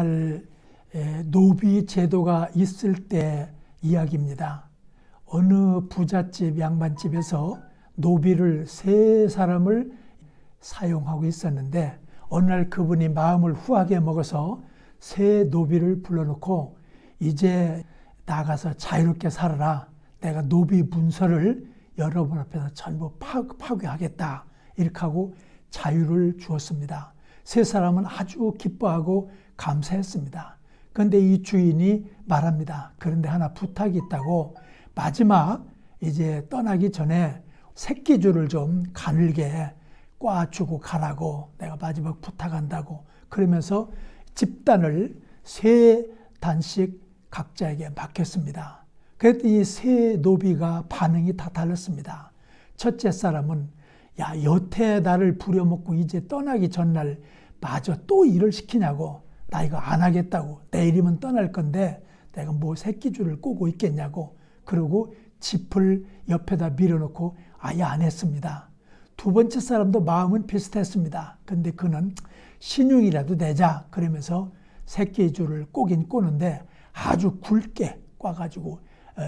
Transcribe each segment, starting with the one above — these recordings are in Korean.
옛날 노비 제도가 있을 때 이야기입니다. 어느 부잣집 양반집에서 노비를 3사람을 사용하고 있었는데 어느 날 그분이 마음을 후하게 먹어서 새 노비를 불러놓고 이제 나가서 자유롭게 살아라. 내가 노비 문서를 여러분 앞에서 전부 파괴하겠다. 이렇게 하고 자유를 주었습니다. 3사람은 아주 기뻐하고 감사했습니다. 그런데 이 주인이 말합니다. 그런데 하나 부탁이 있다고, 마지막 이제 떠나기 전에 새끼줄을 좀 가늘게 꽈주고 가라고 내가 마지막 부탁한다고. 그러면서 집단을 3단씩 각자에게 맡겼습니다. 그랬더니 3 노비가 반응이 다 달랐습니다. 첫째 사람은 야, 여태 나를 부려먹고 이제 떠나기 전날 마저 또 일을 시키냐고. 나 이거 안 하겠다고. 내일이면 떠날 건데 내가 뭐 새끼줄을 꼬고 있겠냐고. 그리고 짚을 옆에다 밀어놓고 아예 안 했습니다. 두 번째 사람도 마음은 비슷했습니다. 근데 그는 신용이라도 내자 그러면서 새끼줄을 꼬긴 꼬는데 아주 굵게 꽈가지고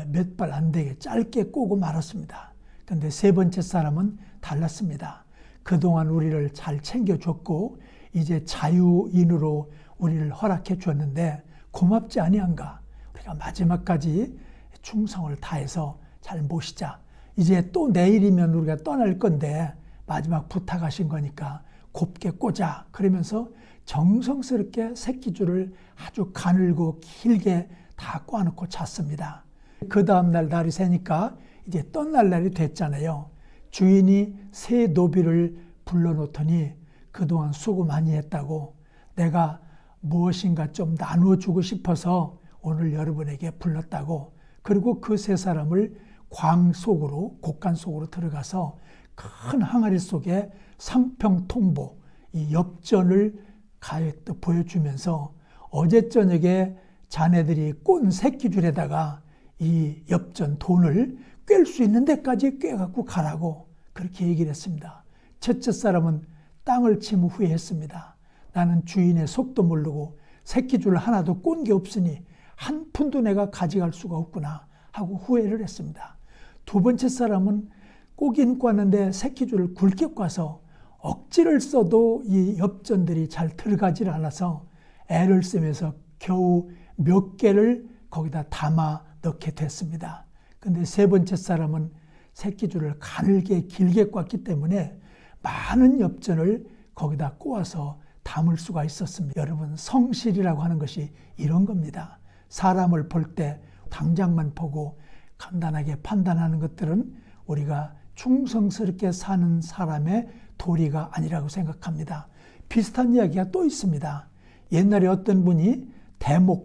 몇 발 안 되게 짧게 꼬고 말았습니다. 근데 3번째 사람은 달랐습니다. 그동안 우리를 잘 챙겨줬고 이제 자유인으로 우리를 허락해 줬는데 고맙지 아니한가. 우리가 마지막까지 충성을 다해서 잘 모시자. 이제 또 내일이면 우리가 떠날 건데 마지막 부탁하신 거니까 곱게 꽂아. 그러면서 정성스럽게 새끼줄을 아주 가늘고 길게 다 꽈놓고 잤습니다. 그 다음날 날이 새니까 이제 떠날 날이 됐잖아요. 주인이 3 노비를 불러놓더니 그동안 수고 많이 했다고, 내가 무엇인가 좀 나눠주고 싶어서 오늘 여러분에게 불렀다고. 그리고 그 3사람을 광 속으로, 곡간 속으로 들어가서 큰 항아리 속에 상평통보, 이 엽전을 가득 보여주면서 어제 저녁에 자네들이 꼰 새끼줄에다가 이 엽전 돈을 꿰 수 있는 데까지 꿰갖고 가라고 그렇게 얘기를 했습니다. 첫째 사람은 땅을 치며 후회했습니다. 나는 주인의 속도 모르고 새끼줄 하나도 꼰 게 없으니 한 푼도 내가 가져갈 수가 없구나 하고 후회를 했습니다. 두 번째 사람은 꼬긴 꽈는데 새끼줄을 굵게 꽈서 억지를 써도 이 엽전들이 잘 들어가질 않아서 애를 쓰면서 겨우 몇 개를 거기다 담아 넣게 됐습니다. 근데 3번째 사람은 새끼줄을 가늘게 길게 꽈기 때문에 많은 엽전을 거기다 꼬아서 담을 수가 있었습니다. 여러분, 성실이라고 하는 것이 이런 겁니다. 사람을 볼 때 당장만 보고 간단하게 판단하는 것들은 우리가 충성스럽게 사는 사람의 도리가 아니라고 생각합니다. 비슷한 이야기가 또 있습니다. 옛날에 어떤 분이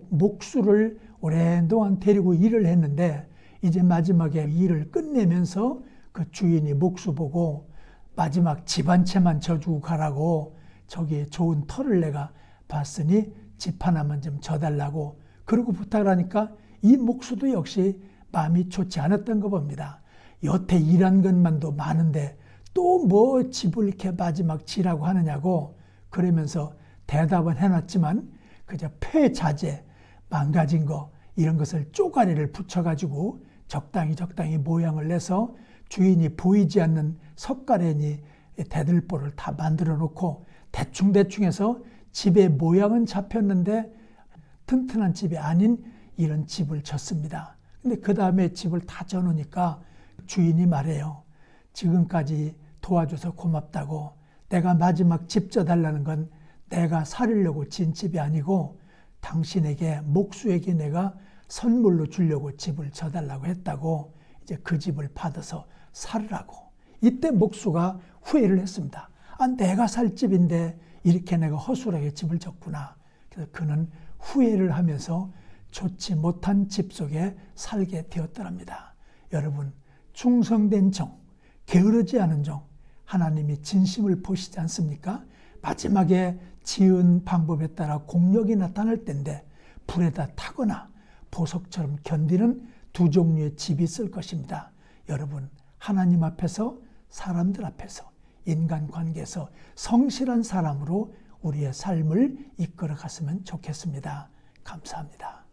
목수를 오랜동안 데리고 일을 했는데 이제 마지막에 일을 끝내면서 그 주인이 목수 보고 마지막 집 한 채만 져주고 가라고, 저기 좋은 터를 내가 봤으니 집 하나만 좀 져달라고 그러고 부탁을 하니까 이 목수도 역시 마음이 좋지 않았던 거 봅니다. 여태 일한 것만도 많은데 또 뭐 집을 이렇게 마지막 지라고 하느냐고. 그러면서 대답은 해놨지만 그저 폐자재, 망가진 거 이런 것을 쪼가리를 붙여가지고 적당히 모양을 내서 주인이 보이지 않는 석가래니 대들보를 다 만들어 놓고 대충 해서 집의 모양은 잡혔는데 튼튼한 집이 아닌 이런 집을 졌습니다. 근데 그 다음에 집을 다 져놓으니까 주인이 말해요. 지금까지 도와줘서 고맙다고. 내가 마지막 집 져달라는 건 내가 살으려고 진 집이 아니고 당신에게, 목수에게 내가 선물로 주려고 집을 져달라고 했다고. 이제 그 집을 받아서 살으라고. 이때 목수가 후회를 했습니다. 아, 내가 살 집인데 이렇게 내가 허술하게 집을 졌구나. 그래서 그는 후회를 하면서 좋지 못한 집 속에 살게 되었더랍니다. 여러분, 충성된 종, 게으르지 않은 종, 하나님이 진심을 보시지 않습니까? 마지막에 지은 방법에 따라 공력이 나타날 때인데 불에다 타거나 보석처럼 견디는 2 종류의 집이 있을 것입니다. 여러분, 하나님 앞에서, 사람들 앞에서, 인간관계에서 성실한 사람으로 우리의 삶을 이끌어 갔으면 좋겠습니다. 감사합니다.